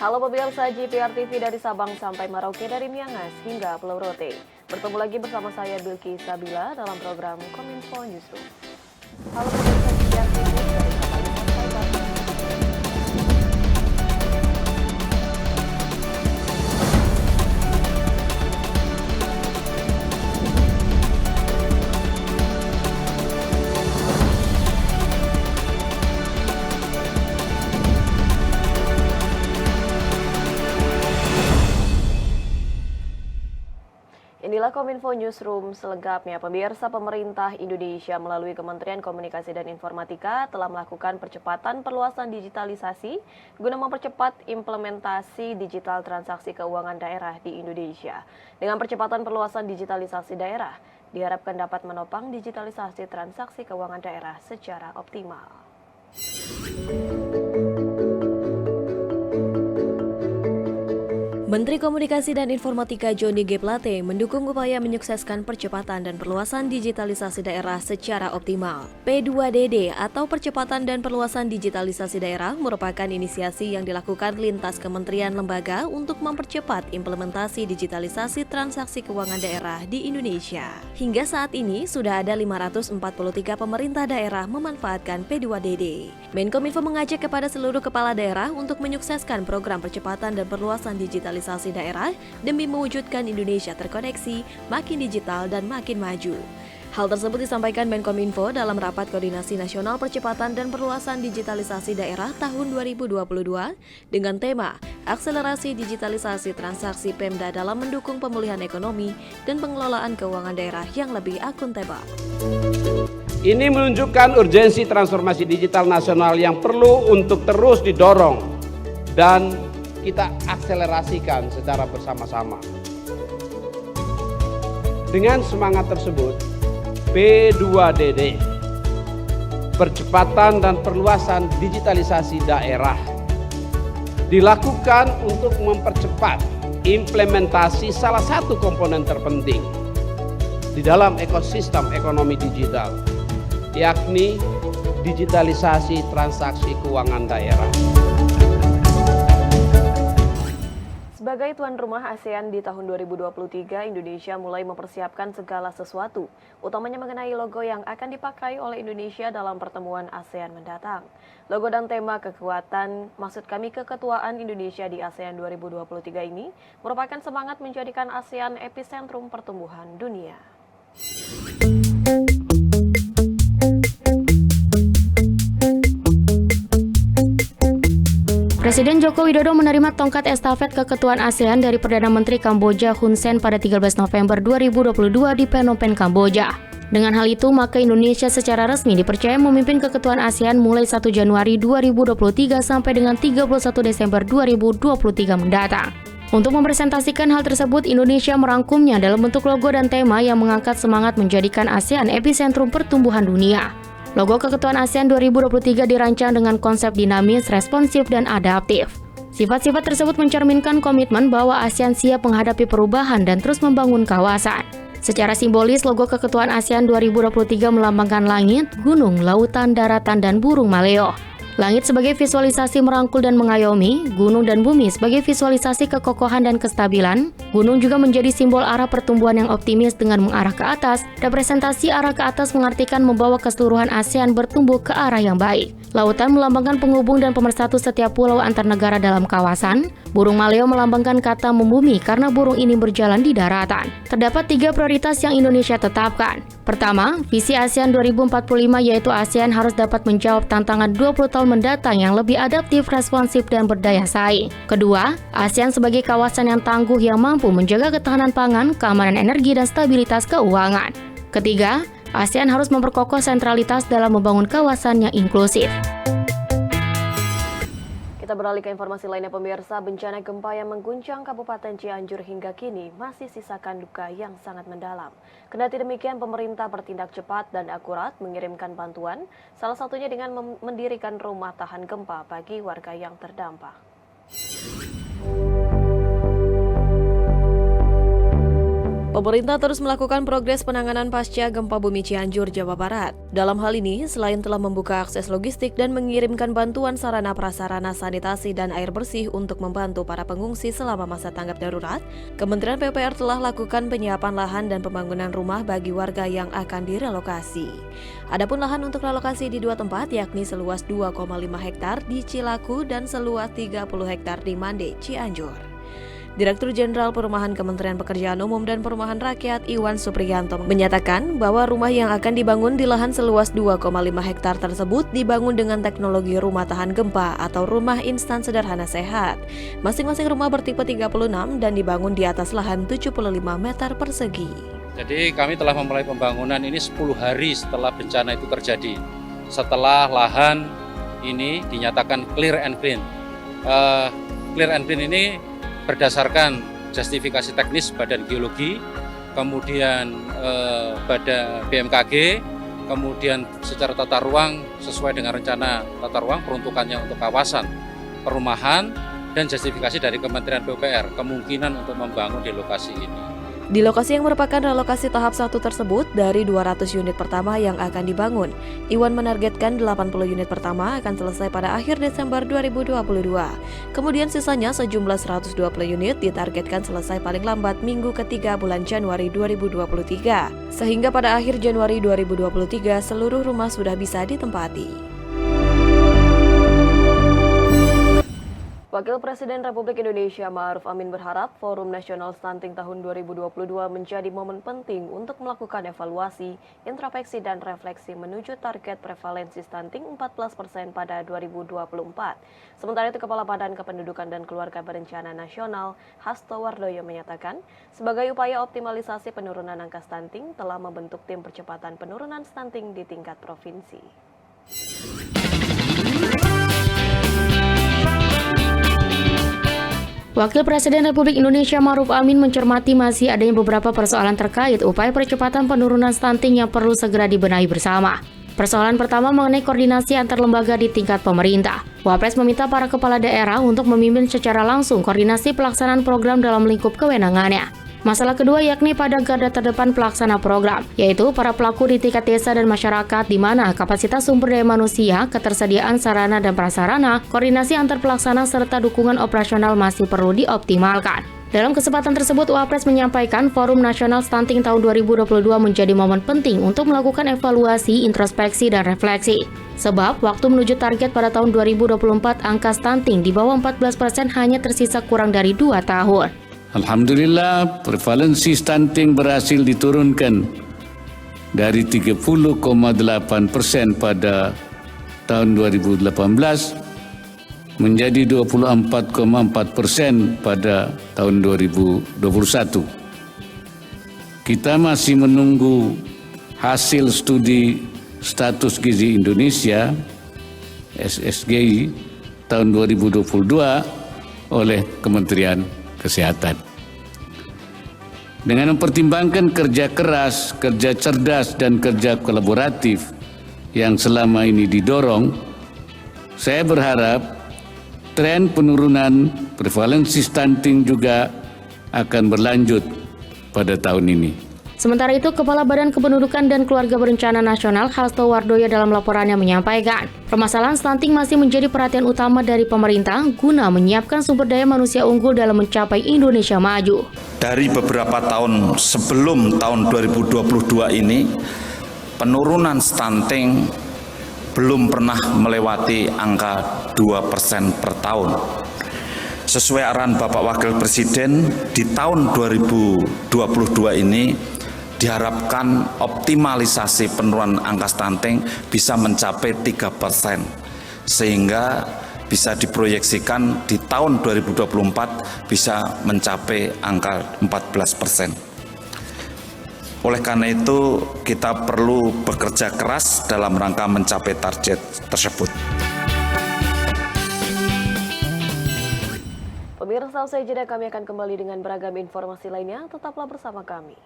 Halo pemirsa GPR TV dari Sabang sampai Merauke, dari Miangas hingga Pulau Rote. Bertemu lagi bersama saya Bilki Sabila dalam program Kominfo Newsroom. Halo pemirsa GPR TV dari Sabang sampai Merauke. Inilah Kominfo Newsroom selengkapnya. Pemirsa, pemerintah Indonesia melalui Kementerian Komunikasi dan Informatika telah melakukan percepatan perluasan digitalisasi guna mempercepat implementasi digital transaksi keuangan daerah di Indonesia. Dengan percepatan perluasan digitalisasi daerah, diharapkan dapat menopang digitalisasi transaksi keuangan daerah secara optimal. Menteri Komunikasi dan Informatika Johnny G. Plate mendukung upaya menyukseskan percepatan dan perluasan digitalisasi daerah secara optimal. P2DD atau Percepatan dan Perluasan Digitalisasi Daerah merupakan inisiasi yang dilakukan lintas kementerian lembaga untuk mempercepat implementasi digitalisasi transaksi keuangan daerah di Indonesia. Hingga saat ini sudah ada 543 pemerintah daerah memanfaatkan P2DD. Menkominfo mengajak kepada seluruh kepala daerah untuk menyukseskan program percepatan dan perluasan digitalisasi daerah demi mewujudkan Indonesia terkoneksi, makin digital dan makin maju. Hal tersebut disampaikan Menkominfo dalam Rapat Koordinasi Nasional Percepatan dan Perluasan Digitalisasi Daerah tahun 2022 dengan tema Akselerasi Digitalisasi Transaksi Pemda dalam mendukung pemulihan ekonomi dan pengelolaan keuangan daerah yang lebih akuntabel. Ini menunjukkan urgensi transformasi digital nasional yang perlu untuk terus didorong dan kita akselerasikan secara bersama-sama. Dengan semangat tersebut, P2DD, Percepatan dan Perluasan Digitalisasi Daerah, dilakukan untuk mempercepat implementasi salah satu komponen terpenting di dalam ekosistem ekonomi digital, yakni digitalisasi transaksi keuangan daerah. Sebagai tuan rumah ASEAN di tahun 2023, Indonesia mulai mempersiapkan segala sesuatu, utamanya mengenai logo yang akan dipakai oleh Indonesia dalam pertemuan ASEAN mendatang. Logo dan tema keketuaan Indonesia di ASEAN 2023 ini merupakan semangat menjadikan ASEAN epicentrum pertumbuhan dunia. Presiden Joko Widodo menerima tongkat estafet keketuaan ASEAN dari Perdana Menteri Kamboja Hun Sen pada 13 November 2022 di Phnom Penh, Kamboja. Dengan hal itu, maka Indonesia secara resmi dipercaya memimpin keketuaan ASEAN mulai 1 Januari 2023 sampai dengan 31 Desember 2023 mendatang. Untuk mempresentasikan hal tersebut, Indonesia merangkumnya dalam bentuk logo dan tema yang mengangkat semangat menjadikan ASEAN epicentrum pertumbuhan dunia. Logo keketuaan ASEAN 2023 dirancang dengan konsep dinamis, responsif, dan adaptif. Sifat-sifat tersebut mencerminkan komitmen bahwa ASEAN siap menghadapi perubahan dan terus membangun kawasan. Secara simbolis, logo keketuaan ASEAN 2023 melambangkan langit, gunung, lautan, daratan, dan burung maleo. Langit sebagai visualisasi merangkul dan mengayomi, gunung dan bumi sebagai visualisasi kekokohan dan kestabilan. Gunung juga menjadi simbol arah pertumbuhan yang optimis dengan mengarah ke atas. Representasi arah ke atas mengartikan membawa keseluruhan ASEAN bertumbuh ke arah yang baik. Lautan melambangkan penghubung dan pemersatu setiap pulau antar negara dalam kawasan. Burung maleo melambangkan kata membumi karena burung ini berjalan di daratan. Terdapat 3 prioritas yang Indonesia tetapkan. Pertama, visi ASEAN 2045 yaitu ASEAN harus dapat menjawab tantangan 20 tahun mendatang yang lebih adaptif, responsif, dan berdaya saing. Kedua, ASEAN sebagai kawasan yang tangguh yang mampu menjaga ketahanan pangan, keamanan energi, dan stabilitas keuangan. Ketiga, ASEAN harus memperkokoh sentralitas dalam membangun kawasan yang inklusif. Kita beralih ke informasi lainnya pemirsa, bencana gempa yang mengguncang Kabupaten Cianjur hingga kini masih sisakan duka yang sangat mendalam. Kendati demikian, pemerintah bertindak cepat dan akurat mengirimkan bantuan, salah satunya dengan mendirikan rumah tahan gempa bagi warga yang terdampak. Pemerintah terus melakukan progres penanganan pasca gempa bumi Cianjur, Jawa Barat. Dalam hal ini, selain telah membuka akses logistik dan mengirimkan bantuan sarana prasarana sanitasi dan air bersih untuk membantu para pengungsi selama masa tanggap darurat, Kementerian PUPR telah lakukan penyiapan lahan dan pembangunan rumah bagi warga yang akan direlokasi. Adapun lahan untuk relokasi di dua tempat, yakni seluas 2,5 hektar di Cilaku dan seluas 30 hektar di Mande, Cianjur. Direktur Jenderal Perumahan Kementerian Pekerjaan Umum dan Perumahan Rakyat Iwan Supriyanto menyatakan bahwa rumah yang akan dibangun di lahan seluas 2,5 hektar tersebut dibangun dengan teknologi rumah tahan gempa atau rumah instan sederhana sehat. Masing-masing rumah bertipe 36 dan dibangun di atas lahan 75 meter persegi. Jadi kami telah memulai pembangunan ini 10 hari setelah bencana itu terjadi. Setelah lahan ini dinyatakan clear and clean. Clear and clean ini berdasarkan justifikasi teknis Badan Geologi, kemudian pada BMKG, kemudian secara tata ruang sesuai dengan rencana tata ruang peruntukannya untuk kawasan perumahan, dan justifikasi dari Kementerian PUPR kemungkinan untuk membangun di lokasi ini. Di lokasi yang merupakan relokasi tahap 1 tersebut, dari 200 unit pertama yang akan dibangun, Iwan menargetkan 80 unit pertama akan selesai pada akhir Desember 2022. Kemudian sisanya sejumlah 120 unit ditargetkan selesai paling lambat minggu ketiga bulan Januari 2023. Sehingga pada akhir Januari 2023 seluruh rumah sudah bisa ditempati. Wakil Presiden Republik Indonesia Ma'ruf Amin berharap Forum Nasional Stunting tahun 2022 menjadi momen penting untuk melakukan evaluasi, introspeksi dan refleksi menuju target prevalensi stunting 14% pada 2024. Sementara itu Kepala Badan Kependudukan dan Keluarga Berencana Nasional Hasto Wardoyo menyatakan, sebagai upaya optimalisasi penurunan angka stunting telah membentuk tim percepatan penurunan stunting di tingkat provinsi. Wakil Presiden Republik Indonesia Ma'ruf Amin mencermati masih adanya beberapa persoalan terkait upaya percepatan penurunan stunting yang perlu segera dibenahi bersama. Persoalan pertama mengenai koordinasi antar lembaga di tingkat pemerintah. Wapres meminta para kepala daerah untuk memimpin secara langsung koordinasi pelaksanaan program dalam lingkup kewenangannya. Masalah kedua yakni pada garda terdepan pelaksana program, yaitu para pelaku di tingkat desa dan masyarakat di mana kapasitas sumber daya manusia, ketersediaan sarana dan prasarana, koordinasi antar pelaksana serta dukungan operasional masih perlu dioptimalkan. Dalam kesempatan tersebut, Wapres menyampaikan Forum Nasional Stunting tahun 2022 menjadi momen penting untuk melakukan evaluasi, introspeksi, dan refleksi. Sebab, waktu menuju target pada tahun 2024 angka stunting di bawah 14% hanya tersisa kurang dari 2 tahun. Alhamdulillah, prevalensi stunting berhasil diturunkan dari 30,8% pada tahun 2018 menjadi 24,4% pada tahun 2021. Kita masih menunggu hasil studi status gizi Indonesia SSGI tahun 2022 oleh Kementerian Kesehatan. Dengan mempertimbangkan kerja keras, kerja cerdas, dan kerja kolaboratif yang selama ini didorong, saya berharap tren penurunan prevalensi stunting juga akan berlanjut pada tahun ini. Sementara itu, Kepala Badan Kependudukan dan Keluarga Berencana Nasional Hasto Wardoyo dalam laporannya menyampaikan, permasalahan stunting masih menjadi perhatian utama dari pemerintah guna menyiapkan sumber daya manusia unggul dalam mencapai Indonesia maju. Dari beberapa tahun sebelum tahun 2022 ini, penurunan stunting belum pernah melewati angka 2% per tahun. Sesuai arahan Bapak Wakil Presiden, di tahun 2022 ini diharapkan optimalisasi penurunan angka stunting bisa mencapai 3%, sehingga bisa diproyeksikan di tahun 2024 bisa mencapai angka 14%. Oleh karena itu, kita perlu bekerja keras dalam rangka mencapai target tersebut. Pemirsa, usai jeda kami akan kembali dengan beragam informasi lainnya. Tetaplah bersama kami.